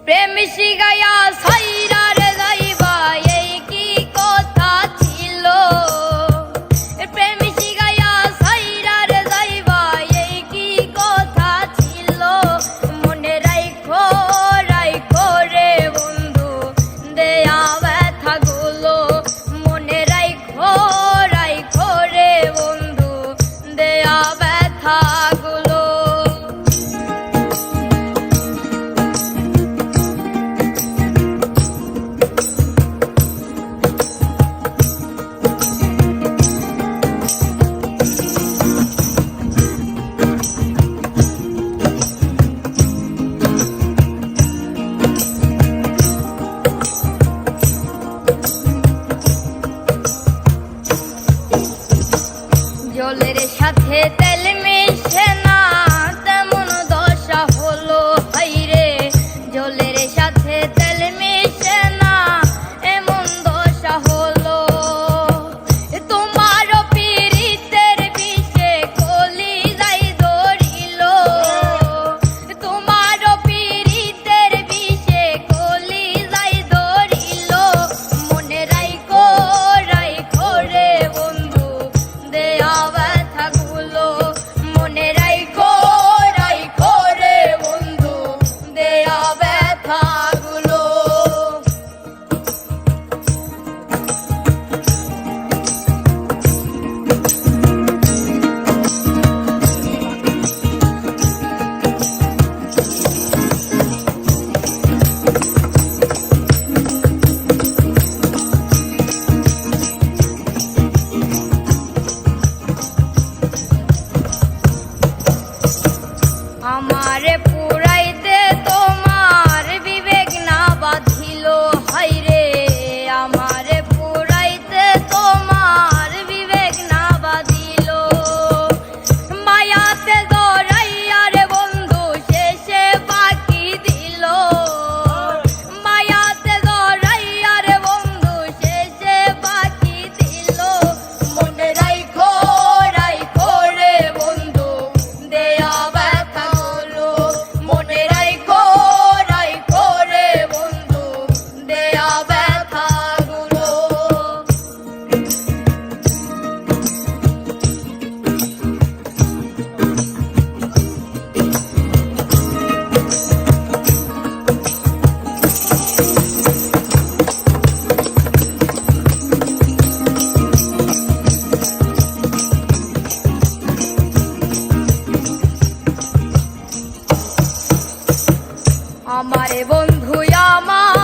প্রেম শিখাইয়া সাইরা রে যাইবা এই কি কথা ছিল। প্রেম শিখাইয়া সাইরা রে যাইবা এই কি কথা ছিল। মনে রাইখো রাইখো রে বন্ধু দেয়া ব্যথা গুলো। মনে রাইখো রাইখো রে বন্ধু দেয়া ব্যথা গুলো। জলের সাথে তেল মিশে না তেমন দশা হলো হাইরে। জলের সাথে তেল মিশে না এমন দশা হলো। তোমার পীড়িতের বিষে কলি যাই ধরিল। তোমার পীড়িতের বিষে কলি যাই ধরিল। মনে রাইখো রাইখো রে বন্ধু দেয়া ব্যথা গুলো। মনে রাইখো রাইখো রে বন্ধু দেয়া ব্যথা গুলো। আমারে পুরাইতে তোমার বিবেক না বাঁধিল হাইরে। আমারে পুরাইতে তোমার বিবেক না বাঁধিল। মায়াতে জড়াইয়া রে বন্ধু শেষে বাকি দিল। মায়াতে জড়াইয়া রে বন্ধু শেষে বাকি দিল। মনে রাইখো রাইখো রে বন্ধু দেয়া ব্যথা গুলো। মনে রাইখো রাইখো রে বন্ধু দেয়া ব্যথা গুলো। আমারে বন্ধু আমার